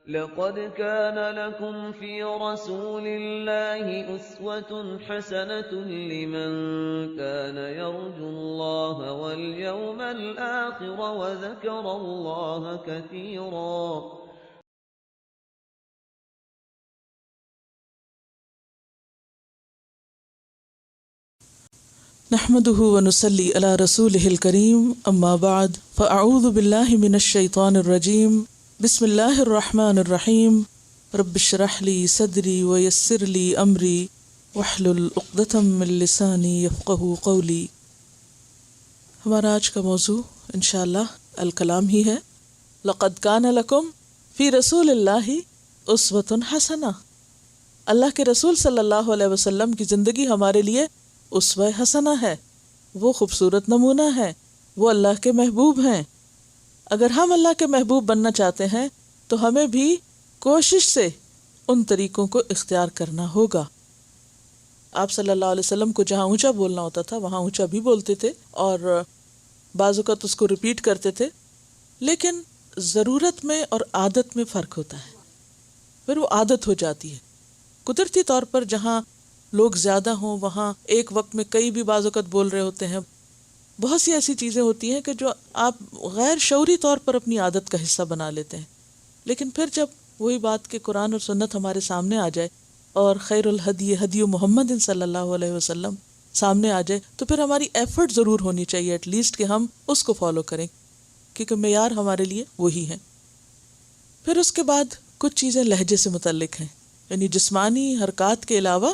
لقد كان لكم في رسول الله أسوة حسنة لمن كان يرجو الله واليوم الآخر وذكر الله كثيرا. نحمده ونصلي على رسوله الكريم اما بعد فاعوذ بالله من الشيطان الرجيم بسم الله الرحمن الرحيم رب اشرح لي صدري ويسر لي امري واحلل عقدة من لساني يفقهوا قولي. ہمارا آج کا موضوع انشاءاللہ الکلام ہی ہے. لقد كان لكم في رسول الله اسوة حسنہ. اللہ کے رسول صلی اللہ علیہ وسلم کی زندگی ہمارے لیے اسوہ حسنہ ہے، وہ خوبصورت نمونہ ہے، وہ اللہ کے محبوب ہیں. اگر ہم اللہ کے محبوب بننا چاہتے ہیں تو ہمیں بھی کوشش سے ان طریقوں کو اختیار کرنا ہوگا. آپ صلی اللہ علیہ وسلم کو جہاں اونچا بولنا ہوتا تھا وہاں اونچا بھی بولتے تھے اور بعض اوقات اس کو ریپیٹ کرتے تھے، لیکن ضرورت میں اور عادت میں فرق ہوتا ہے. پھر وہ عادت ہو جاتی ہے. قدرتی طور پر جہاں لوگ زیادہ ہوں وہاں ایک وقت میں کئی بھی بعض اوقات بول رہے ہوتے ہیں. بہت سی ایسی چیزیں ہوتی ہیں کہ جو آپ غیر شعوری طور پر اپنی عادت کا حصہ بنا لیتے ہیں، لیکن پھر جب وہی بات کہ قرآن اور سنت ہمارے سامنے آ جائے اور خیر الہدی ہدی محمد صلی اللہ علیہ وسلم سامنے آ جائے تو پھر ہماری ایفرٹ ضرور ہونی چاہیے ایٹ لیسٹ کہ ہم اس کو فالو کریں، کیونکہ معیار ہمارے لیے وہی ہیں. پھر اس کے بعد کچھ چیزیں لہجے سے متعلق ہیں، یعنی جسمانی حرکات کے علاوہ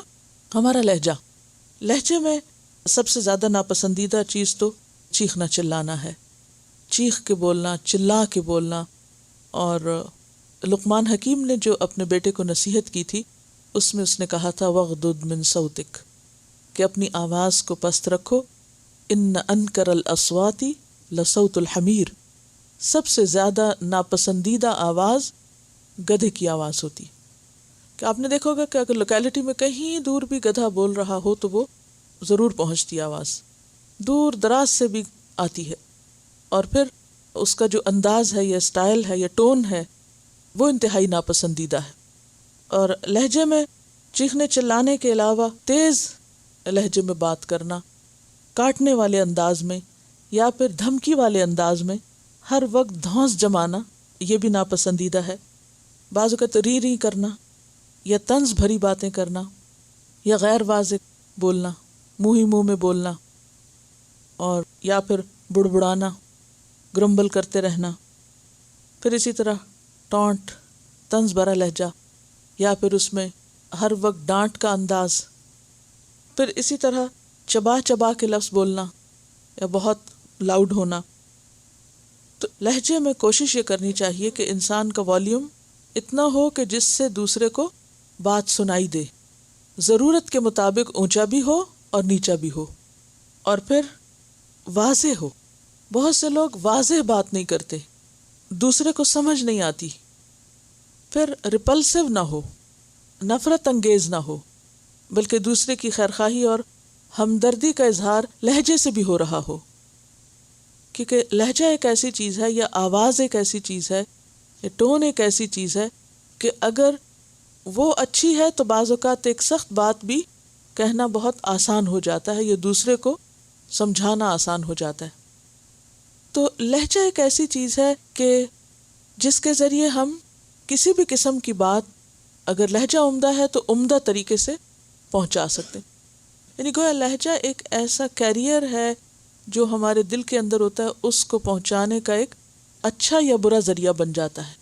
ہمارا لہجے میں سب سے زیادہ ناپسندیدہ چیز تو چیخنا چلانا ہے. چیخ کے بولنا، چلا کے بولنا. اور لقمان حکیم نے جو اپنے بیٹے کو نصیحت کی تھی اس میں اس نے کہا تھا وغضض من صوتک، کہ اپنی آواز کو پست رکھو. ان انکر الاصوات لصوت الحمیر. سب سے زیادہ ناپسندیدہ آواز گدھے کی آواز ہوتی. کہ آپ نے دیکھا ہوگا کہ اگر لوکیلٹی میں کہیں دور بھی گدھا بول رہا ہو تو وہ ضرور پہنچتی آواز، دور دراز سے بھی آتی ہے. اور پھر اس کا جو انداز ہے یا سٹائل ہے یا ٹون ہے وہ انتہائی ناپسندیدہ ہے. اور لہجے میں چیخنے چلانے کے علاوہ تیز لہجے میں بات کرنا، کاٹنے والے انداز میں یا پھر دھمکی والے انداز میں ہر وقت دھونس جمانا، یہ بھی ناپسندیدہ ہے. بعض اوقات ری کرنا یا طنز بھری باتیں کرنا یا غیر واضح بولنا، منہ ہی منہ میں بولنا، اور یا پھر بڑبڑانا، گرمبل کرتے رہنا. پھر اسی طرح ٹونٹ، طنز بھرا لہجہ، یا پھر اس میں ہر وقت ڈانٹ کا انداز. پھر اسی طرح چبا چبا کے لفظ بولنا یا بہت لاؤڈ ہونا. تو لہجے میں کوشش یہ کرنی چاہیے کہ انسان کا والیوم اتنا ہو کہ جس سے دوسرے کو بات سنائی دے، ضرورت کے مطابق اونچا بھی ہو اور نیچا بھی ہو، اور پھر واضح ہو. بہت سے لوگ واضح بات نہیں کرتے، دوسرے کو سمجھ نہیں آتی. پھر ریپلسو نہ ہو، نفرت انگیز نہ ہو، بلکہ دوسرے کی خیرخواہی اور ہمدردی کا اظہار لہجے سے بھی ہو رہا ہو. کیونکہ لہجہ ایک ایسی چیز ہے یا آواز ایک ایسی چیز ہے یا ٹون ایک ایسی چیز ہے کہ اگر وہ اچھی ہے تو بعض اوقات ایک سخت بات بھی کہنا بہت آسان ہو جاتا ہے یا دوسرے کو سمجھانا آسان ہو جاتا ہے. تو لہجہ ایک ایسی چیز ہے کہ جس کے ذریعے ہم کسی بھی قسم کی بات اگر لہجہ عمدہ ہے تو عمدہ طریقے سے پہنچا سکتے ہیں. یعنی گویا لہجہ ایک ایسا کیریئر ہے جو ہمارے دل کے اندر ہوتا ہے، اس کو پہنچانے کا ایک اچھا یا برا ذریعہ بن جاتا ہے.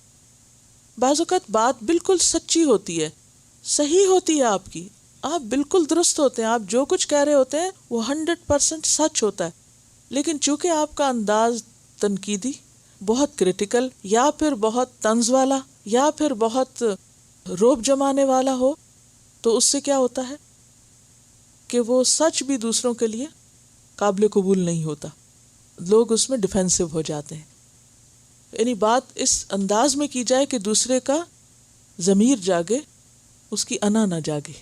بعض اوقات بات بالکل سچی ہوتی ہے، صحیح ہوتی ہے، آپ بالکل درست ہوتے ہیں، آپ جو کچھ کہہ رہے ہوتے ہیں وہ 100% سچ ہوتا ہے، لیکن چونکہ آپ کا انداز تنقیدی، بہت کریٹیکل، یا پھر بہت طنز والا، یا پھر بہت رعب جمانے والا ہو، تو اس سے کیا ہوتا ہے کہ وہ سچ بھی دوسروں کے لیے قابل قبول نہیں ہوتا. لوگ اس میں ڈیفینسو ہو جاتے ہیں. یعنی بات اس انداز میں کی جائے کہ دوسرے کا ضمیر جاگے، اس کی انا نہ جاگے.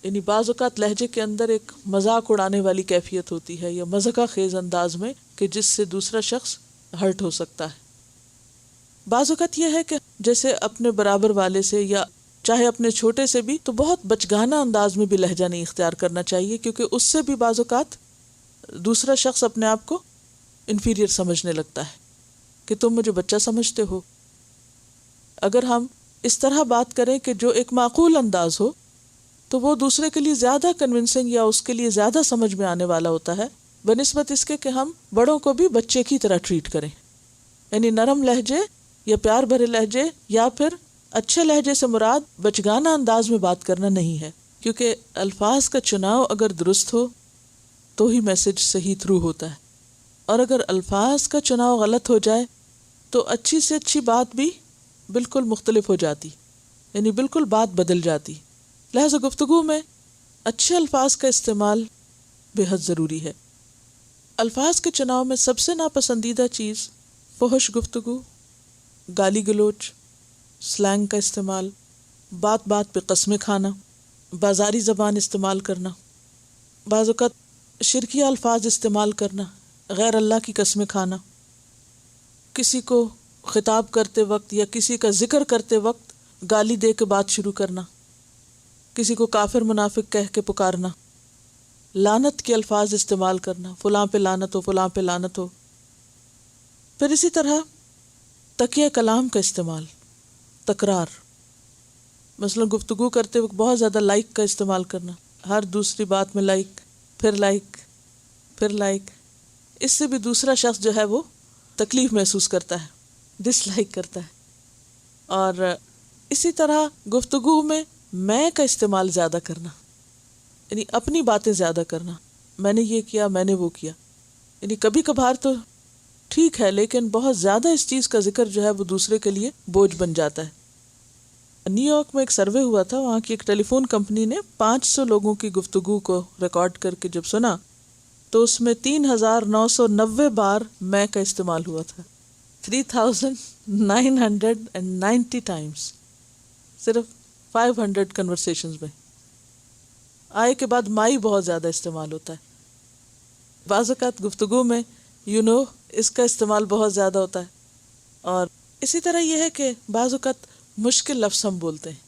یعنی بعض اوقات لہجے کے اندر ایک مذاق اڑانے والی کیفیت ہوتی ہے یا مضحکہ خیز انداز میں کہ جس سے دوسرا شخص ہرٹ ہو سکتا ہے. بعض اوقات یہ ہے کہ جیسے اپنے برابر والے سے یا چاہے اپنے چھوٹے سے بھی تو بہت بچگانہ انداز میں بھی لہجہ نہیں اختیار کرنا چاہیے، کیونکہ اس سے بھی بعض اوقات دوسرا شخص اپنے آپ کو انفیریئر سمجھنے لگتا ہے کہ تم مجھے بچہ سمجھتے ہو۔ اگر ہم اس طرح بات کریں کہ جو ایک معقول انداز ہو تو وہ دوسرے کے لیے زیادہ کنونسنگ یا اس کے لیے زیادہ سمجھ میں آنے والا ہوتا ہے، بنسبت اس کے کہ ہم بڑوں کو بھی بچے کی طرح ٹریٹ کریں، یعنی نرم لہجے یا پیار بھرے لہجے یا پھر اچھے لہجے سے مراد بچگانہ انداز میں بات کرنا نہیں ہے، کیونکہ الفاظ کا چناؤ اگر درست ہو تو ہی میسج صحیح تھرو ہوتا ہے، اور اگر الفاظ کا چناؤ غلط ہو جائے تو اچھی سے اچھی بات بھی بالکل مختلف ہو جاتی، یعنی بالکل بات بدل جاتی۔ لہذا گفتگو میں اچھے الفاظ کا استعمال بے حد ضروری ہے۔ الفاظ کے چناؤ میں سب سے ناپسندیدہ چیز فحش گفتگو، گالی گلوچ، سلینگ کا استعمال، بات بات پہ قسمیں کھانا، بازاری زبان استعمال کرنا، بعض اوقات شرکیہ الفاظ استعمال کرنا، غیر اللہ کی قسمیں کھانا، کسی کو خطاب کرتے وقت یا کسی کا ذکر کرتے وقت گالی دے کے بات شروع کرنا، کسی کو کافر منافق کہہ کے پکارنا، لعنت کے الفاظ استعمال کرنا، فلاں پہ لعنت ہو، فلاں پہ لعنت ہو۔ پھر اسی طرح تکیہ کلام کا استعمال، تکرار، مثلا گفتگو کرتے وقت بہت زیادہ لائک کا استعمال کرنا، ہر دوسری بات میں لائک، پھر لائک، پھر لائک، اس سے بھی دوسرا شخص جو ہے وہ تکلیف محسوس کرتا ہے، ڈس لائک کرتا ہے۔ اور اسی طرح گفتگو میں میں کا استعمال زیادہ کرنا، یعنی اپنی باتیں زیادہ کرنا، میں نے یہ کیا، میں نے وہ کیا، یعنی کبھی کبھار تو ٹھیک ہے لیکن بہت زیادہ اس چیز کا ذکر جو ہے وہ دوسرے کے لیے بوجھ بن جاتا ہے۔ نیو یارک میں ایک سروے ہوا تھا، وہاں کی ایک ٹیلی فون کمپنی نے 500 لوگوں کی گفتگو کو ریکارڈ کر کے جب سنا تو اس میں 3990 بار میں کا استعمال ہوا تھا، 3990 ٹائمز، صرف 500 کنورسیشنز میں۔ آئے کے بعد مائی بہت زیادہ استعمال ہوتا ہے، بعض اوقات گفتگو میں اس کا استعمال بہت زیادہ ہوتا ہے۔ اور اسی طرح یہ ہے کہ بعض اوقات مشکل لفظ ہم بولتے ہیں،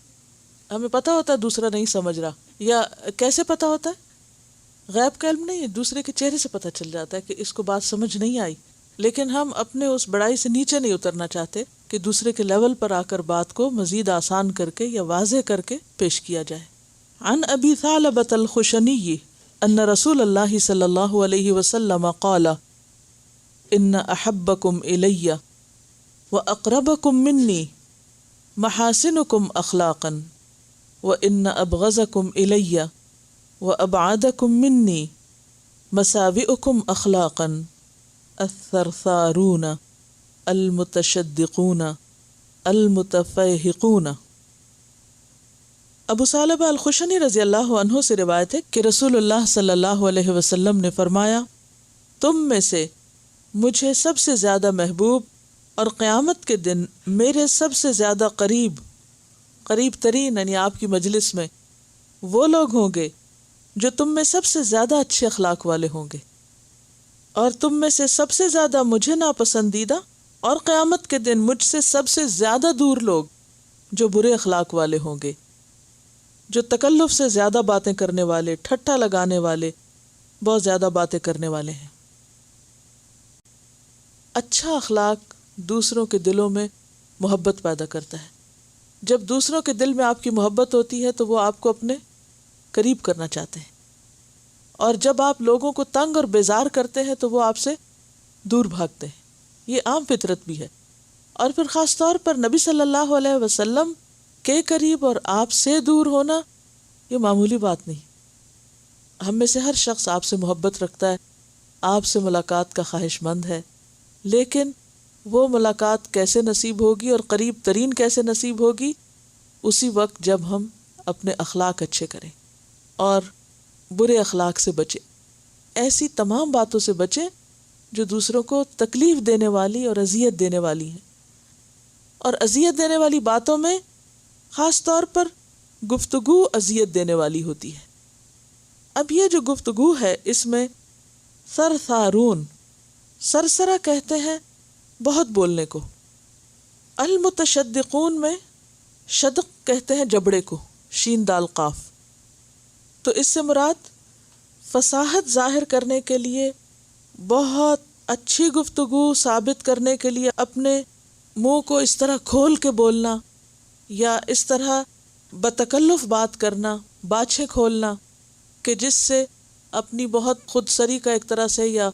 ہمیں پتہ ہوتا ہے دوسرا نہیں سمجھ رہا، یا کیسے پتہ ہوتا ہے؟ غیب کا علم نہیں ہے، دوسرے کے چہرے سے پتہ چل جاتا ہے کہ اس کو بات سمجھ نہیں آئی، لیکن ہم اپنے اس بڑائی سے نیچے نہیں اترنا چاہتے کہ دوسرے کے لیول پر آ کر بات کو مزید آسان کر کے یا واضح کر کے پیش کیا جائے۔ عن ابی ثعلبۃ الخشنی ان رسول اللہ صلی اللہ علیہ وسلم قال ان احبکم الی واقربکم منی محاسنکم اخلاقا وان ابغضکم الی وابعدکم منی مساوئکم اخلاقا الثرثارون المتشدقون المتفیہقون۔ ابو ثعلبہ الخشنی رضی اللہ عنہ سے روایت ہے کہ رسول اللہ صلی اللہ علیہ وسلم نے فرمایا، تم میں سے مجھے سب سے زیادہ محبوب اور قیامت کے دن میرے سب سے زیادہ قریب ترین یعنی آپ کی مجلس میں وہ لوگ ہوں گے جو تم میں سب سے زیادہ اچھے اخلاق والے ہوں گے، اور تم میں سے سب سے زیادہ مجھے ناپسندیدہ اور قیامت کے دن مجھ سے سب سے زیادہ دور لوگ جو برے اخلاق والے ہوں گے، جو تکلف سے زیادہ باتیں کرنے والے، ٹھٹھا لگانے والے، بہت زیادہ باتیں کرنے والے ہیں۔ اچھا اخلاق دوسروں کے دلوں میں محبت پیدا کرتا ہے۔ جب دوسروں کے دل میں آپ کی محبت ہوتی ہے تو وہ آپ کو اپنے قریب کرنا چاہتے ہیں، اور جب آپ لوگوں کو تنگ اور بیزار کرتے ہیں تو وہ آپ سے دور بھاگتے ہیں، یہ عام فطرت بھی ہے۔ اور پھر خاص طور پر نبی صلی اللہ علیہ وسلم کے قریب اور آپ سے دور ہونا یہ معمولی بات نہیں۔ ہم میں سے ہر شخص آپ سے محبت رکھتا ہے، آپ سے ملاقات کا خواہش مند ہے، لیکن وہ ملاقات کیسے نصیب ہوگی اور قریب ترین کیسے نصیب ہوگی؟ اسی وقت جب ہم اپنے اخلاق اچھے کریں اور برے اخلاق سے بچیں، ایسی تمام باتوں سے بچیں جو دوسروں کو تکلیف دینے والی اور اذیت دینے والی ہیں۔ اور اذیت دینے والی باتوں میں خاص طور پر گفتگو اذیت دینے والی ہوتی ہے۔ اب یہ جو گفتگو ہے اس میں سرسارون، سرسرا کہتے ہیں بہت بولنے کو، المتشدقون میں شدق کہتے ہیں جبڑے کو، شین دال قاف. تو اس سے مراد فصاحت ظاہر کرنے کے لیے، بہت اچھی گفتگو ثابت کرنے کے لیے اپنے منہ کو اس طرح کھول کے بولنا، یا اس طرح بتکلف بات کرنا، باچھیں کھولنا کہ جس سے اپنی بہت خود سری کا ایک طرح سے یا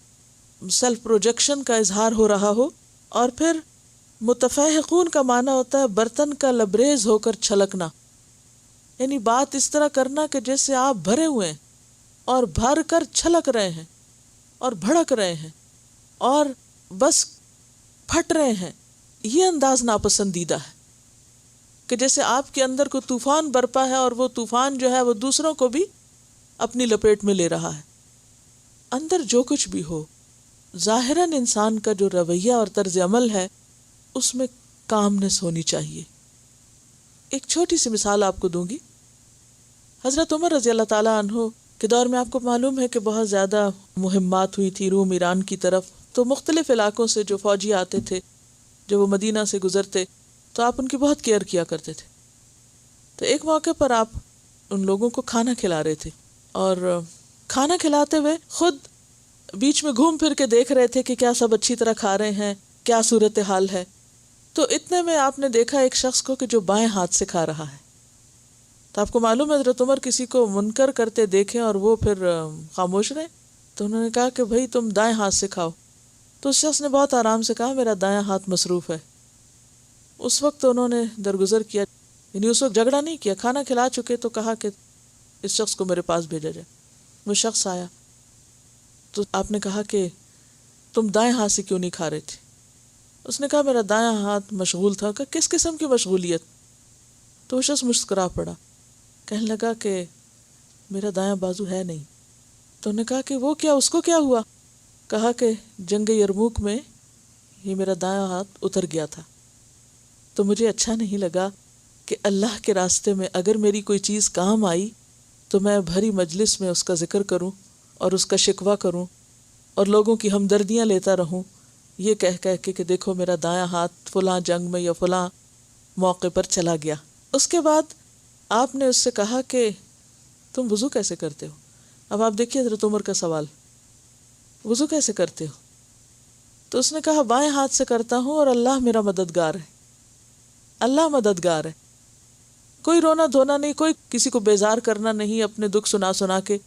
سیلف پروجیکشن کا اظہار ہو رہا ہو. اور پھر متفحقون کا معنی ہوتا ہے برتن کا لبریز ہو کر چھلکنا، یعنی بات اس طرح کرنا کہ جیسے آپ بھرے ہوئے ہیں اور بھر کر چھلک رہے ہیں اور بھڑک رہے ہیں اور بس پھٹ رہے ہیں. یہ انداز ناپسندیدہ ہے کہ جیسے آپ کے اندر کوئی طوفان برپا ہے اور وہ طوفان جو ہے وہ دوسروں کو بھی اپنی لپیٹ میں لے رہا ہے. اندر جو کچھ بھی ہو، ظاہراً انسان کا جو رویہ اور طرز عمل ہے اس میں کامنس ہونی چاہیے. ایک چھوٹی سی مثال آپ کو دوں گی. حضرت عمر رضی اللہ تعالیٰ عنہ کے دور میں آپ کو معلوم ہے کہ بہت زیادہ مہمات ہوئی تھی روم ایران کی طرف. تو مختلف علاقوں سے جو فوجی آتے تھے، جو وہ مدینہ سے گزرتے، تو آپ ان کی بہت کیئر کیا کرتے تھے. تو ایک موقع پر آپ ان لوگوں کو کھانا کھلا رہے تھے، اور کھانا کھلاتے ہوئے خود بیچ میں گھوم پھر کے دیکھ رہے تھے کہ کیا سب اچھی طرح کھا رہے ہیں، کیا صورتحال ہے. تو اتنے میں آپ نے دیکھا ایک شخص کو کہ جو بائیں ہاتھ سے کھا رہا ہے. تو آپ کو معلوم ہے حضرت عمر کسی کو منکر کرتے دیکھیں اور وہ پھر خاموش رہے، تو انہوں نے کہا کہ بھائی تم دائیں ہاتھ سے کھاؤ. تو اس شخص نے بہت آرام سے کہا میرا دایاں ہاتھ مصروف ہے. اس وقت انہوں نے درگزر کیا، یعنی اس وقت جھگڑا نہیں کیا، کھانا کھلا چکے تو کہا کہ اس شخص کو میرے پاس بھیجا جائے. وہ شخص آیا تو آپ نے کہا کہ تم دائیں ہاتھ سے کیوں نہیں کھا رہے تھے؟ اس نے کہا میرا دایاں ہاتھ مشغول تھا. کہ کس قسم کی مشغولیت؟ تو وہ شخص مسکرا پڑا، کہنے لگا کہ میرا دایاں بازو ہے نہیں. تو انہوں نے کہا کہ وہ کیا، اس کو کیا ہوا؟ کہا کہ جنگ یرموک میں یہ میرا دایاں ہاتھ اتر گیا تھا، تو مجھے اچھا نہیں لگا کہ اللہ کے راستے میں اگر میری کوئی چیز کام آئی تو میں بھری مجلس میں اس کا ذکر کروں اور اس کا شکوہ کروں اور لوگوں کی ہمدردیاں لیتا رہوں، یہ کہہ کہ دیکھو میرا دایاں ہاتھ فلاں جنگ میں یا فلاں موقع پر چلا گیا. اس کے بعد آپ نے اس سے کہا کہ تم وضو کیسے کرتے ہو؟ اب آپ دیکھیے حضرت عمر کا سوال، وضو کیسے کرتے ہو؟ تو اس نے کہا بائیں ہاتھ سے کرتا ہوں اور اللہ میرا مددگار ہے. اللہ مددگار ہے، کوئی رونا دھونا نہیں، کوئی کسی کو بیزار کرنا نہیں اپنے دکھ سنا سنا کے.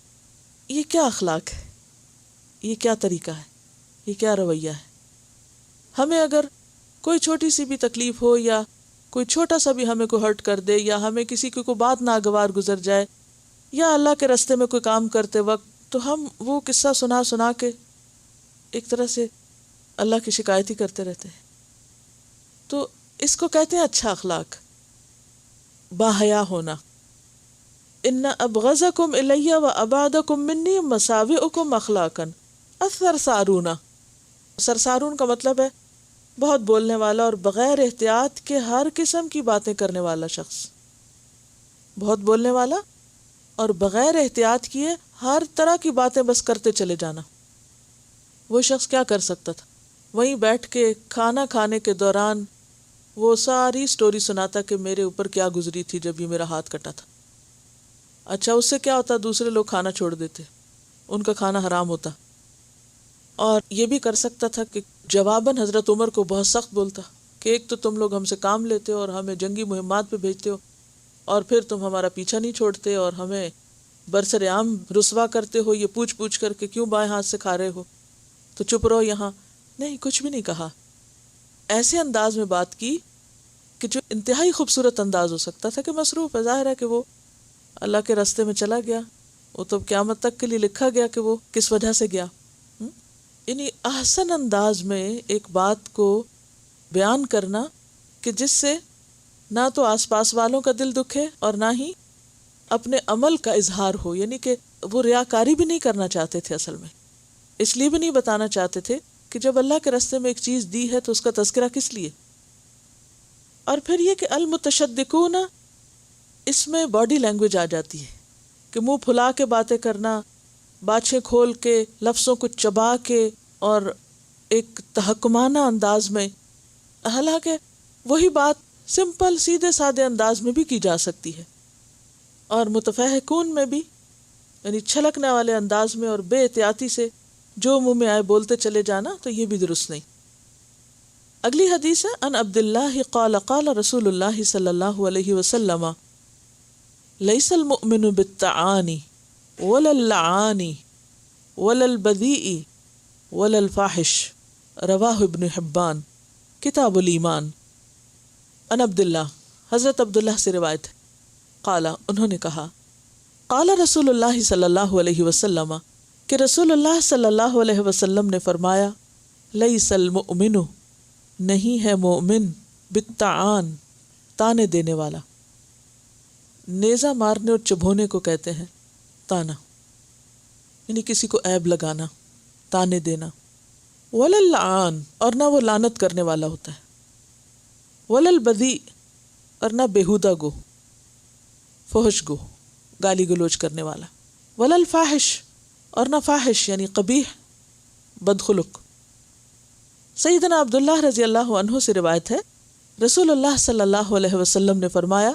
یہ کیا اخلاق ہے؟ یہ کیا طریقہ ہے؟ یہ کیا رویہ ہے؟ ہمیں اگر کوئی چھوٹی سی بھی تکلیف ہو یا کوئی چھوٹا سا بھی ہمیں کوئی ہرٹ کر دے یا ہمیں کسی کی کوئی بات ناگوار گزر جائے یا اللہ کے راستے میں کوئی کام کرتے وقت، تو ہم وہ قصہ سنا سنا کے ایک طرح سے اللہ کی شکایت ہی کرتے رہتے ہیں. تو اس کو کہتے ہیں اچھا اخلاق، باحیا ہونا. ان ابغضکم الی و ابعدکم منی مساوئکم اخلاقا السرسارون. سرسارون کا مطلب ہے بہت بولنے والا اور بغیر احتیاط کے ہر قسم کی باتیں کرنے والا شخص. بہت بولنے والا اور بغیر احتیاط کیے ہر طرح کی باتیں بس کرتے چلے جانا. وہ شخص کیا کر سکتا تھا؟ وہیں بیٹھ کے کھانا کھانے کے دوران وہ ساری سٹوری سناتا کہ میرے اوپر کیا گزری تھی جب یہ میرا ہاتھ کٹا تھا. اچھا اس سے کیا ہوتا؟ دوسرے لوگ کھانا چھوڑ دیتے، ان کا کھانا حرام ہوتا. اور یہ بھی کر سکتا تھا کہ جواباً حضرت عمر کو بہت سخت بولتا کہ ایک تو تم لوگ ہم سے کام لیتے ہو اور ہمیں جنگی مہمات پہ بھیجتے ہو، اور پھر تم ہمارا پیچھا نہیں چھوڑتے اور ہمیں برسر عام رسوا کرتے ہو یہ پوچھ پوچھ کر کے کیوں بائیں ہاتھ سے کھا رہے ہو، تو چپ رہو یہاں. نہیں، کچھ بھی نہیں کہا. ایسے انداز میں بات کی کہ جو انتہائی خوبصورت انداز ہو سکتا تھا کہ مصروف ہے، ظاہر ہے کہ وہ اللہ کے راستے میں چلا گیا، وہ تو قیامت تک کے لیے لکھا گیا کہ وہ کس وجہ سے گیا. یعنی احسن انداز میں ایک بات کو بیان کرنا کہ جس سے نہ تو آس پاس والوں کا دل دکھے اور نہ ہی اپنے عمل کا اظہار ہو. یعنی کہ وہ ریاکاری بھی نہیں کرنا چاہتے تھے، اصل میں اس لیے بھی نہیں بتانا چاہتے تھے کہ جب اللہ کے راستے میں ایک چیز دی ہے تو اس کا تذکرہ کس لیے. اور پھر یہ کہ المتشدقون، اس میں باڈی لینگویج آ جاتی ہے کہ منہ پھلا کے باتیں کرنا، باچھیں کھول کے، لفظوں کو چبا کے اور ایک تحکمانہ انداز میں. حالانکہ وہی بات سمپل سیدھے سادے انداز میں بھی کی جا سکتی ہے، اور متفہکون میں بھی، یعنی چھلکنے والے انداز میں اور بے احتیاطی سے جو منہ میں آئے بولتے چلے جانا، تو یہ بھی درست نہیں۔ اگلی حدیث ہے ان عبداللہ قال قال رسول اللہ صلی اللہ علیہ وسلم لیس المؤمن بالطعان ولا اللعان ولا البذیء ولا الفاحش، رواہ ابن حبان کتاب الایمان۔ ان عبداللہ، حضرت عبداللہ سے روایت ہے، قال، انہوں نے کہا، قال رسول اللہ صلی اللہ علیہ وسلم، کہ رسول اللہ صلی اللہ علیہ وسلم نے فرمایا، لیس المؤمن، نہیں ہے مومن، بالطعان، تانے دینے والا، نیزہ مارنے اور چبھونے کو کہتے ہیں تانا، یعنی کسی کو عیب لگانا، تانے دینا، ولا اللعان، اور نہ وہ لعنت کرنے والا ہوتا ہے، ولا البذیء، اور نہ بےہودہ گو، فحش گو، گالی گلوچ کرنے والا، ولا الفاحش، اور نہ فاحش یعنی قبیح، بدخلق۔ سیدنا عبداللہ رضی اللہ عنہ سے روایت ہے، رسول اللہ صلی اللہ علیہ وسلم نے فرمایا،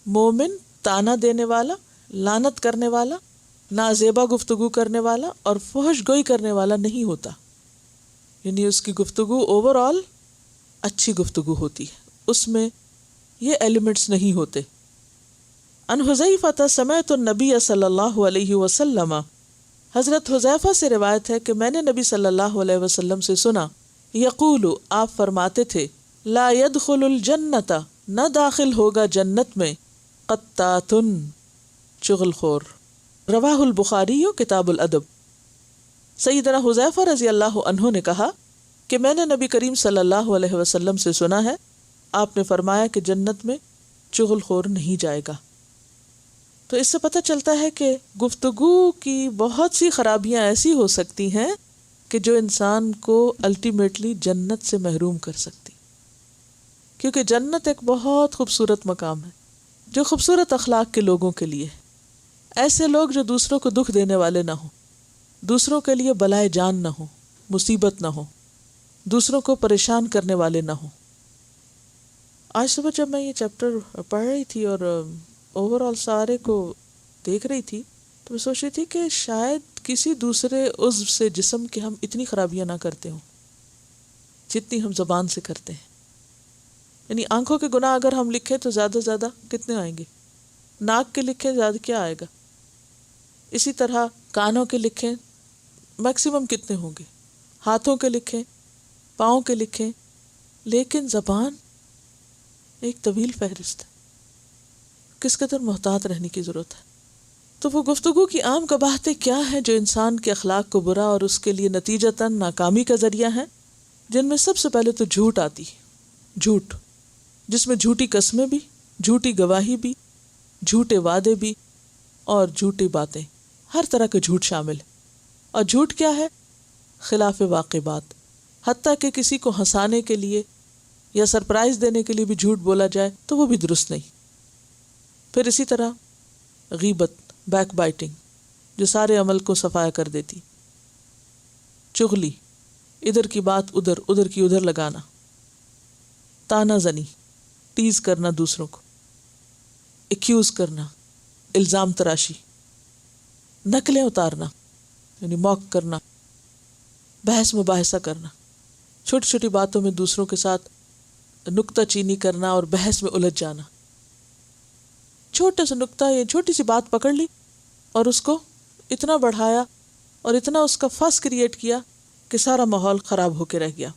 مومن تانا دینے والا، لعنت کرنے والا، نازیبا گفتگو کرنے والا اور فحش گوئی کرنے والا نہیں ہوتا، یعنی اس کی گفتگو اوور آل اچھی گفتگو ہوتی ہے، اس میں یہ ایلیمنٹس نہیں ہوتے۔ ان حذیفہ سمعت النبی صلی اللہ علیہ وسلم، حضرت حذیفہ سے روایت ہے کہ میں نے نبی صلی اللہ علیہ وسلم سے سنا، یقول، آپ فرماتے تھے، لا يدخل الجنت، نہ داخل ہوگا جنت میں، قطات، چغل خور، رواہ البخاری کتاب الادب۔ سیدنا حذیفہ رضی اللہ عنہ نے کہا کہ میں نے نبی کریم صلی اللہ علیہ وسلم سے سنا ہے، آپ نے فرمایا کہ جنت میں چغل خور نہیں جائے گا۔ تو اس سے پتہ چلتا ہے کہ گفتگو کی بہت سی خرابیاں ایسی ہو سکتی ہیں کہ جو انسان کو الٹیمیٹلی جنت سے محروم کر سکتی، کیونکہ جنت ایک بہت خوبصورت مقام ہے جو خوبصورت اخلاق کے لوگوں کے لیے، ایسے لوگ جو دوسروں کو دکھ دینے والے نہ ہوں، دوسروں کے لیے بلائے جان نہ ہو، مصیبت نہ ہو، دوسروں کو پریشان کرنے والے نہ ہوں۔ آج صبح جب میں یہ چیپٹر پڑھ رہی تھی اور اوور آل سارے کو دیکھ رہی تھی، تو میں سوچ رہی تھی کہ شاید کسی دوسرے عضو سے جسم کے ہم اتنی خرابیاں نہ کرتے ہوں جتنی ہم زبان سے کرتے ہیں۔ یعنی آنکھوں کے گناہ اگر ہم لکھیں تو زیادہ سے زیادہ کتنے آئیں گے؟ ناک کے لکھیں زیادہ کیا آئے گا؟ اسی طرح کانوں کے لکھیں میکسیمم کتنے ہوں گے؟ ہاتھوں کے لکھیں، پاؤں کے لکھیں، لیکن زبان ایک طویل فہرست ہے، کس قدر محتاط رہنے کی ضرورت ہے۔ تو وہ گفتگو کی عام قباحتیں کیا ہیں جو انسان کے اخلاق کو برا اور اس کے لیے نتیجتاً ناکامی کا ذریعہ ہیں؟ جن میں سب سے پہلے تو جھوٹ آتی ہے، جھوٹ، جس میں جھوٹی قسمیں بھی، جھوٹی گواہی بھی، جھوٹے وعدے بھی اور جھوٹی باتیں، ہر طرح کے جھوٹ شامل ہے۔ اور جھوٹ کیا ہے؟ خلاف واقع بات، حتیٰ کہ کسی کو ہنسانے کے لیے یا سرپرائز دینے کے لیے بھی جھوٹ بولا جائے تو وہ بھی درست نہیں۔ پھر اسی طرح غیبت، بیک بائٹنگ، جو سارے عمل کو صفایا کر دیتی، چغلی، ادھر کی بات ادھر، ادھر کی ادھر لگانا، تانا زنی، ٹیز کرنا دوسروں کو، ایکیوز کرنا، الزام تراشی، نقلیں اتارنا یعنی موک کرنا، بحث مباحثہ کرنا، چھوٹی چھوٹی باتوں میں دوسروں کے ساتھ نکتہ چینی کرنا اور بحث میں الجھ جانا۔ چھوٹا سا نکتہ یا چھوٹی سی بات پکڑ لی اور اس کو اتنا بڑھایا اور اتنا اس کا فس کریٹ کیا کہ سارا ماحول خراب ہو کے رہ گیا۔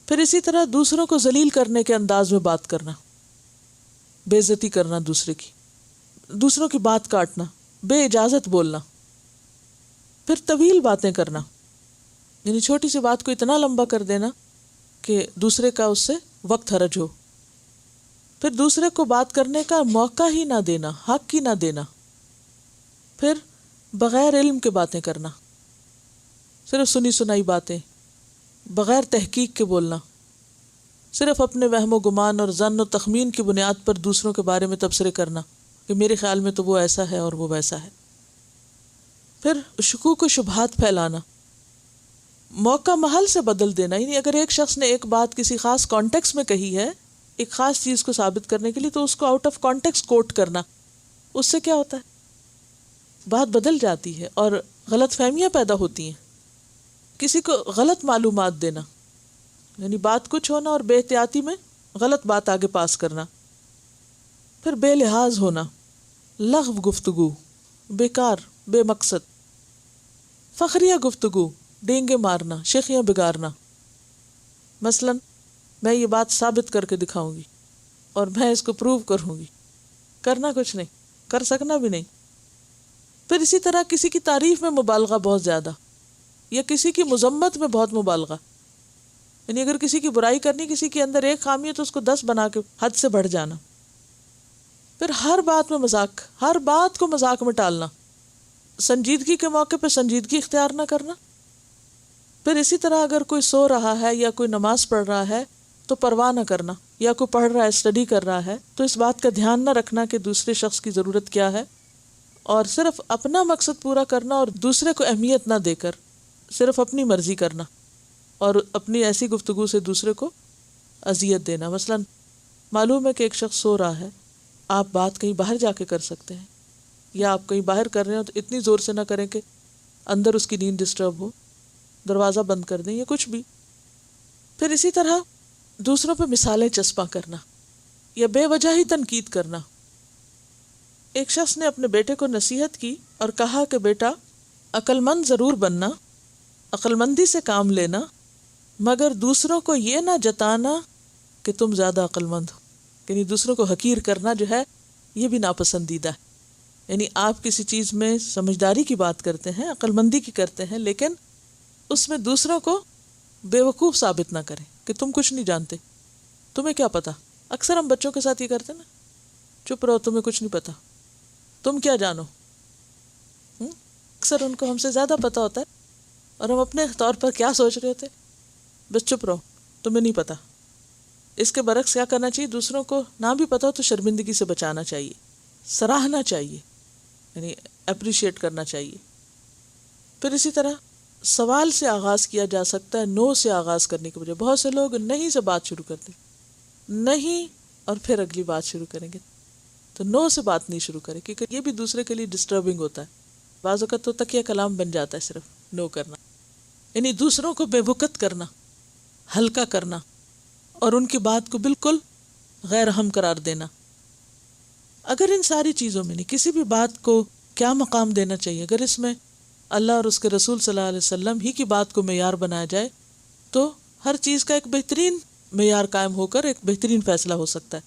پھر اسی طرح دوسروں کو ذلیل کرنے کے انداز میں بات کرنا، بے عزتی کرنا دوسرے کی، دوسروں کی بات کاٹنا، بے اجازت بولنا، پھر طویل باتیں کرنا، یعنی چھوٹی سی بات کو اتنا لمبا کر دینا کہ دوسرے کا اس سے وقت حرج ہو، پھر دوسرے کو بات کرنے کا موقع ہی نہ دینا، حق ہی نہ دینا، پھر بغیر علم کے باتیں کرنا، صرف سنی سنائی باتیں، بغیر تحقیق کے بولنا، صرف اپنے وہم و گمان اور ظن و تخمین کی بنیاد پر دوسروں کے بارے میں تبصرے کرنا کہ میرے خیال میں تو وہ ایسا ہے اور وہ ویسا ہے، پھر شکوک و شبہات پھیلانا، موقع محل سے بدل دینا، یعنی اگر ایک شخص نے ایک بات کسی خاص کانٹیکس میں کہی ہے ایک خاص چیز کو ثابت کرنے کے لیے، تو اس کو آؤٹ آف کانٹیکس کوٹ کرنا، اس سے کیا ہوتا ہے، بات بدل جاتی ہے اور غلط فہمیاں پیدا ہوتی ہیں. کسی کو غلط معلومات دینا، یعنی بات کچھ ہونا اور بے احتیاطی میں غلط بات آگے پاس کرنا. پھر بے لحاظ ہونا، لغو گفتگو، بیکار، بے مقصد، فخریہ گفتگو، ڈینگے مارنا، شیخیاں بگارنا. مثلا میں یہ بات ثابت کر کے دکھاؤں گی اور میں اس کو پروو کروں گی، کرنا کچھ نہیں، کر سکنا بھی نہیں. پھر اسی طرح کسی کی تعریف میں مبالغہ بہت زیادہ، یا کسی کی مذمت میں بہت مبالغہ، یعنی اگر کسی کی برائی کرنی، کسی کے اندر ایک خامی ہے تو اس کو 10 بنا کے حد سے بڑھ جانا. پھر ہر بات میں مذاق، ہر بات کو مذاق میں ٹالنا، سنجیدگی کے موقع پہ سنجیدگی اختیار نہ کرنا. پھر اسی طرح اگر کوئی سو رہا ہے یا کوئی نماز پڑھ رہا ہے تو پرواہ نہ کرنا، یا کوئی پڑھ رہا ہے، اسٹڈی کر رہا ہے تو اس بات کا دھیان نہ رکھنا کہ دوسرے شخص کی ضرورت کیا ہے، اور صرف اپنا مقصد پورا کرنا اور دوسرے کو اہمیت نہ دے کر صرف اپنی مرضی کرنا، اور اپنی ایسی گفتگو سے دوسرے کو اذیت دینا. مثلا معلوم ہے کہ ایک شخص سو رہا ہے، آپ بات کہیں باہر جا کے کر سکتے ہیں، یا آپ کہیں باہر کر رہے ہو تو اتنی زور سے نہ کریں کہ اندر اس کی نیند ڈسٹرب ہو، دروازہ بند کر دیں یا کچھ بھی. پھر اسی طرح دوسروں پہ مثالیں چسپاں کرنا یا بے وجہ ہی تنقید کرنا. ایک شخص نے اپنے بیٹے کو نصیحت کی اور کہا کہ بیٹا، عقل مند ضرور بننا، عقل مندی سے کام لینا، مگر دوسروں کو یہ نہ جتانا کہ تم زیادہ عقل مند ہو. یعنی دوسروں کو حقیر کرنا جو ہے یہ بھی ناپسندیدہ ہے. یعنی آپ کسی چیز میں سمجھداری کی بات کرتے ہیں، عقل مندی کی کرتے ہیں، لیکن اس میں دوسروں کو بے وقوف ثابت نہ کریں کہ تم کچھ نہیں جانتے، تمہیں کیا پتا. اکثر ہم بچوں کے ساتھ یہ کرتے ہیں نا، چپ رہو، تمہیں کچھ نہیں پتا، تم کیا جانو. اکثر ان کو ہم سے زیادہ پتا ہوتا ہے اور ہم اپنے طور پر کیا سوچ رہے ہوتے، بس چپ رہو، تمہیں نہیں پتا. اس کے برعکس کیا کرنا چاہیے، دوسروں کو نہ بھی پتا ہو تو شرمندگی سے بچانا چاہیے، سراہنا چاہیے، یعنی اپریشیٹ کرنا چاہیے. پھر اسی طرح سوال سے آغاز کیا جا سکتا ہے، نو سے آغاز کرنے کے بجائے. بہت سے لوگ نہیں سے بات شروع کرتے، نہیں اور پھر اگلی بات شروع کریں گے، تو نو سے بات نہیں شروع کریں، کیونکہ یہ بھی دوسرے کے لیے ڈسٹربنگ ہوتا ہے. بعض اوقات تو تکیہ کلام بن جاتا ہے صرف نو کرنا، یعنی دوسروں کو بے وقت کرنا، ہلکا کرنا اور ان کی بات کو بالکل غیر اہم قرار دینا. اگر ان ساری چیزوں میں نہیں، کسی بھی بات کو کیا مقام دینا چاہیے، اگر اس میں اللہ اور اس کے رسول صلی اللہ علیہ وسلم ہی کی بات کو معیار بنایا جائے تو ہر چیز کا ایک بہترین معیار قائم ہو کر ایک بہترین فیصلہ ہو سکتا ہے.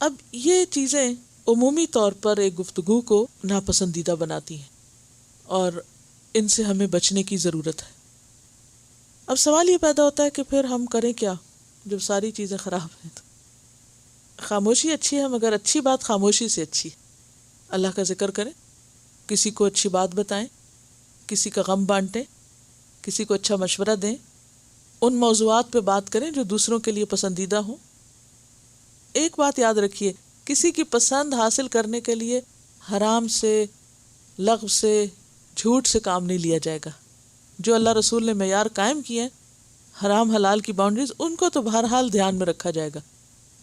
اب یہ چیزیں عمومی طور پر ایک گفتگو کو ناپسندیدہ بناتی ہیں اور ان سے ہمیں بچنے کی ضرورت ہے. اب سوال یہ پیدا ہوتا ہے کہ پھر ہم کریں کیا جب ساری چیزیں خراب ہیں. تو خاموشی اچھی ہے، مگر اچھی بات خاموشی سے اچھی. اللہ کا ذکر کریں، کسی کو اچھی بات بتائیں، کسی کا غم بانٹیں، کسی کو اچھا مشورہ دیں، ان موضوعات پہ بات کریں جو دوسروں کے لیے پسندیدہ ہوں. ایک بات یاد رکھیے، کسی کی پسند حاصل کرنے کے لیے حرام سے، لغو سے، جھوٹ سے کام نہیں لیا جائے گا. جو اللہ رسول نے معیار قائم کیے ہیں، حرام حلال کی باؤنڈریز، ان کو تو بہرحال دھیان میں رکھا جائے گا.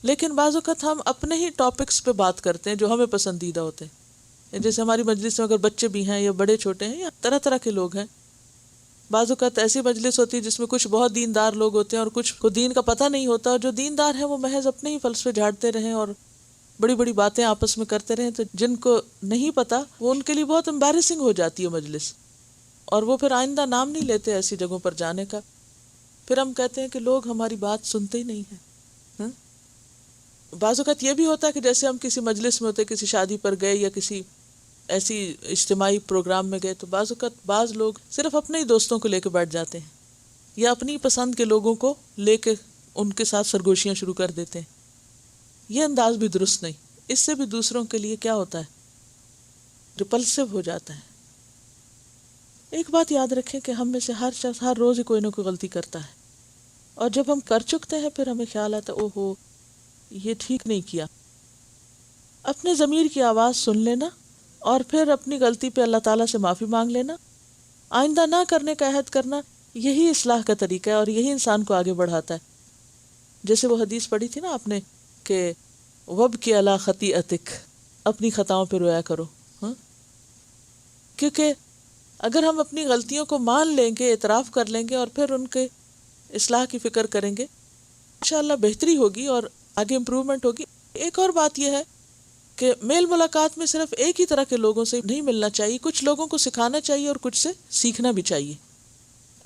لیکن بعض اوقات ہم اپنے ہی ٹاپکس پہ بات کرتے ہیں جو ہمیں پسندیدہ ہوتے ہیں. جیسے ہماری مجلس میں اگر بچے بھی ہیں یا بڑے چھوٹے ہیں یا طرح طرح کے لوگ ہیں، بعض اوقات ایسی مجلس ہوتی ہے جس میں کچھ بہت دیندار لوگ ہوتے ہیں اور کچھ کو دین کا پتہ نہیں ہوتا، اور جو دیندار ہیں وہ محض اپنے ہی فلسفے جھاڑتے رہیں اور بڑی بڑی باتیں آپس میں کرتے رہیں. تو جن کو نہیں پتا وہ ان کے لیے بہت امبیرسنگ ہو جاتی ہے مجلس، اور وہ پھر آئندہ نام نہیں لیتے ایسی جگہوں پر جانے کا. پھر ہم کہتے ہیں کہ لوگ ہماری بات سنتے ہی نہیں ہیں. بعض اوقات یہ بھی ہوتا ہے کہ جیسے ہم کسی مجلس میں ہوتے، کسی شادی پر گئے یا کسی ایسی اجتماعی پروگرام میں گئے، تو بعض اوقات بعض لوگ صرف اپنے ہی دوستوں کو لے کے بیٹھ جاتے ہیں یا اپنی پسند کے لوگوں کو لے کے ان کے ساتھ سرگوشیاں شروع کر دیتے ہیں. یہ انداز بھی درست نہیں. اس سے بھی دوسروں کے لیے کیا ہوتا ہے، ریپلسو ہو جاتا ہے. ایک بات یاد رکھیں کہ ہم میں سے ہر شخص ہر روز ہی کوئی نہ کوئی غلطی کرتا ہے، اور جب ہم کر چکتے ہیں پھر ہمیں خیال آتا ہے اوہو یہ ٹھیک نہیں کیا. اپنے ضمیر کی آواز سن لینا اور پھر اپنی غلطی پہ اللہ تعالیٰ سے معافی مانگ لینا، آئندہ نہ کرنے کا عہد کرنا، یہی اصلاح کا طریقہ ہے اور یہی انسان کو آگے بڑھاتا ہے. جیسے وہ حدیث پڑھی تھی نا آپ نے کہ وَبْكِ عَلَىٰ خَطِیئَتِک، اپنی خطاؤں پہ رویا کرو. کیونکہ اگر ہم اپنی غلطیوں کو مان لیں گے، اعتراف کر لیں گے اور پھر ان کے اصلاح کی فکر کریں گے، انشاءاللہ بہتری ہوگی اور آگے امپرومنٹ ہوگی. ایک اور بات یہ ہے کہ میل ملاقات میں صرف ایک ہی طرح کے لوگوں سے نہیں ملنا چاہیے. کچھ لوگوں کو سکھانا چاہیے اور کچھ سے سیکھنا بھی چاہیے.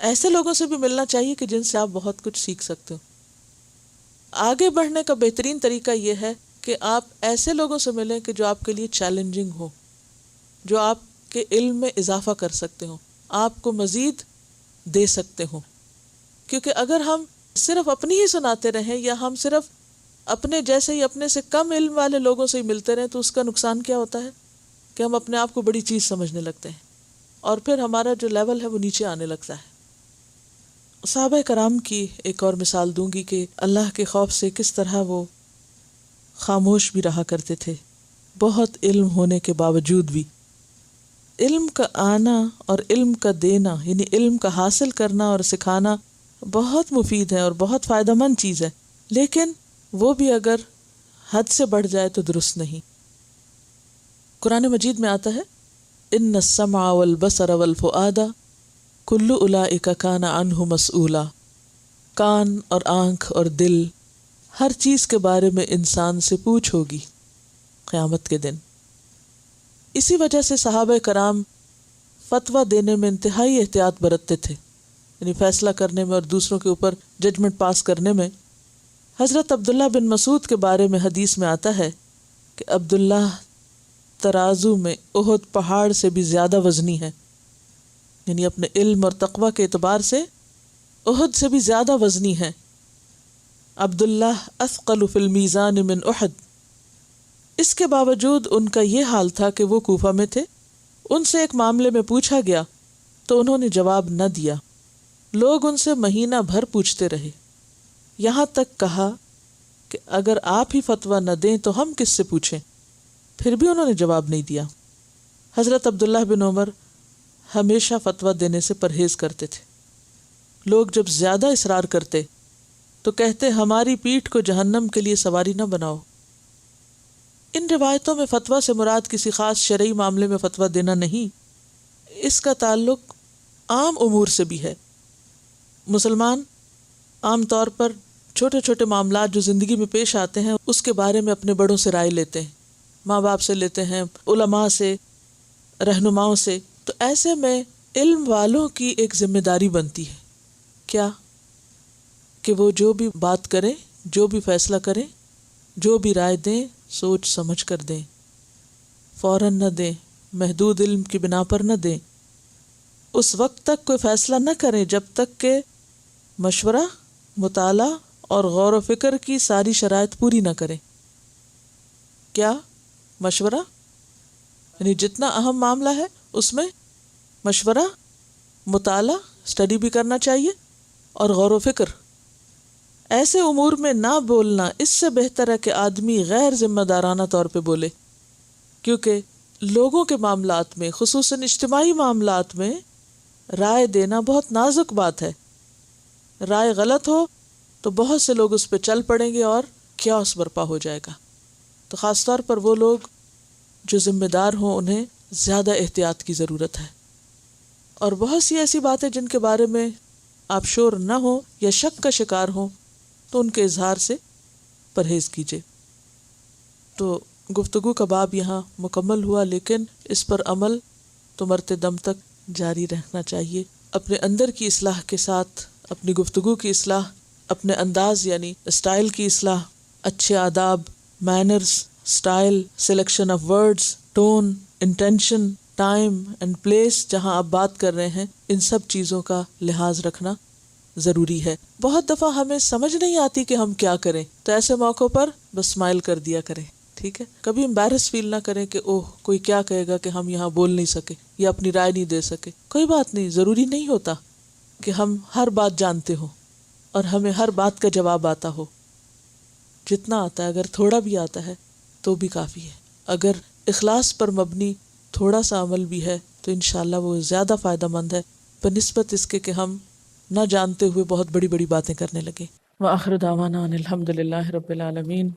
ایسے لوگوں سے بھی ملنا چاہیے کہ جن سے آپ بہت کچھ سیکھ سکتے ہو. آگے بڑھنے کا بہترین طریقہ یہ ہے کہ آپ ایسے لوگوں سے ملیں کہ جو آپ کے لیے چیلنجنگ ہو، جو آپ کے علم میں اضافہ کر سکتے ہوں، آپ کو مزید دے سکتے ہوں. کیونکہ اگر ہم صرف اپنی ہی سناتے رہیں یا ہم صرف اپنے جیسے ہی اپنے سے کم علم والے لوگوں سے ہی ملتے رہیں تو اس کا نقصان کیا ہوتا ہے کہ ہم اپنے آپ کو بڑی چیز سمجھنے لگتے ہیں اور پھر ہمارا جو لیول ہے وہ نیچے آنے لگتا ہے. صحابہ کرام کی ایک اور مثال دوں گی کہ اللہ کے خوف سے کس طرح وہ خاموش بھی رہا کرتے تھے بہت علم ہونے کے باوجود بھی. علم کا آنا اور علم کا دینا، یعنی علم کا حاصل کرنا اور سکھانا بہت مفید ہے اور بہت فائدہ مند چیز ہے، لیکن وہ بھی اگر حد سے بڑھ جائے تو درست نہیں. قرآن مجید میں آتا ہے ان السمع والبصر والفؤاد کل اولئک کان عنہ مسئولا. کان اور آنکھ اور دل، ہر چیز کے بارے میں انسان سے پوچھ ہوگی قیامت کے دن. اسی وجہ سے صحابہ کرام فتویٰ دینے میں انتہائی احتیاط برتتے تھے، یعنی فیصلہ کرنے میں اور دوسروں کے اوپر ججمنٹ پاس کرنے میں. حضرت عبداللہ بن مسعود کے بارے میں حدیث میں آتا ہے کہ عبداللہ ترازو میں احد پہاڑ سے بھی زیادہ وزنی ہے، یعنی اپنے علم اور تقوی کے اعتبار سے احد سے بھی زیادہ وزنی ہے. عبداللہ اثقل فی المیزان من احد. اس کے باوجود ان کا یہ حال تھا کہ وہ کوفہ میں تھے. ان سے ایک معاملے میں پوچھا گیا تو انہوں نے جواب نہ دیا. لوگ ان سے مہینہ بھر پوچھتے رہے، یہاں تک کہا کہ اگر آپ ہی فتویٰ نہ دیں تو ہم کس سے پوچھیں. پھر بھی انہوں نے جواب نہیں دیا. حضرت عبداللہ بن عمر ہمیشہ فتویٰ دینے سے پرہیز کرتے تھے. لوگ جب زیادہ اصرار کرتے تو کہتے ہماری پیٹھ کو جہنم کے لیے سواری نہ بناؤ. ان روایتوں میں فتویٰ سے مراد کسی خاص شرعی معاملے میں فتویٰ دینا نہیں، اس کا تعلق عام امور سے بھی ہے. مسلمان عام طور پر چھوٹے چھوٹے معاملات جو زندگی میں پیش آتے ہیں اس کے بارے میں اپنے بڑوں سے رائے لیتے ہیں، ماں باپ سے لیتے ہیں، علماء سے، رہنماؤں سے. تو ایسے میں علم والوں کی ایک ذمہ داری بنتی ہے کیا کہ وہ جو بھی بات کریں، جو بھی فیصلہ کریں، جو بھی رائے دیں سوچ سمجھ کر دیں، فوراً نہ دیں، محدود علم کی بنا پر نہ دیں. اس وقت تک کوئی فیصلہ نہ کریں جب تک کہ مشورہ، مطالعہ اور غور و فکر کی ساری شرائط پوری نہ کریں. کیا مشورہ؟ یعنی جتنا اہم معاملہ ہے اس میں مشورہ، مطالعہ، اسٹڈی بھی کرنا چاہیے اور غور و فکر. ایسے امور میں نہ بولنا اس سے بہتر ہے کہ آدمی غیر ذمہ دارانہ طور پہ بولے، کیونکہ لوگوں کے معاملات میں، خصوصاً اجتماعی معاملات میں رائے دینا بہت نازک بات ہے. رائے غلط ہو تو بہت سے لوگ اس پہ چل پڑیں گے اور کیاس برپا ہو جائے گا. تو خاص طور پر وہ لوگ جو ذمہ دار ہوں انہیں زیادہ احتیاط کی ضرورت ہے. اور بہت سی ایسی باتیں جن کے بارے میں آپ شور نہ ہوں یا شک کا شکار ہوں تو ان کے اظہار سے پرہیز کیجیے. تو گفتگو کا باب یہاں مکمل ہوا، لیکن اس پر عمل تو مرتے دم تک جاری رہنا چاہیے. اپنے اندر کی اصلاح کے ساتھ اپنی گفتگو کی اصلاح، اپنے انداز یعنی اسٹائل کی اصلاح، اچھے آداب، manners, style, selection of words, tone, intention, time and place جہاں آپ بات کر رہے ہیں، ان سب چیزوں کا لحاظ رکھنا ضروری ہے. بہت دفعہ ہمیں سمجھ نہیں آتی کہ ہم کیا کریں، تو ایسے موقعوں پر بس اسمائل کر دیا کریں، ٹھیک ہے. کبھی امبیرس فیل نہ کریں کہ اوہ کوئی کیا کہے گا کہ ہم یہاں بول نہیں سکے یا اپنی رائے نہیں دے سکے. کوئی بات نہیں، ضروری نہیں ہوتا کہ ہم ہر بات جانتے ہوں اور ہمیں ہر بات کا جواب آتا ہو. جتنا آتا ہے اگر تھوڑا بھی آتا ہے تو بھی کافی ہے. اگر اخلاص پر مبنی تھوڑا سا عمل بھی ہے تو انشاءاللہ وہ زیادہ فائدہ مند ہے بنسبت اس کے کہ ہم نہ جانتے ہوئے بہت بڑی بڑی باتیں کرنے لگے۔ وآخر دعوانا ان الحمد للہ رب العالمین۔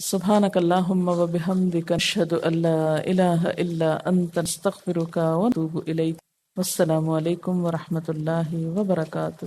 سبحانک اللہم وبحمدک، اشہد ان لا الہ الا انت، نستغفرک ونتوب الیک۔ والسلام علیکم ورحمۃ اللہ وبرکاتہ۔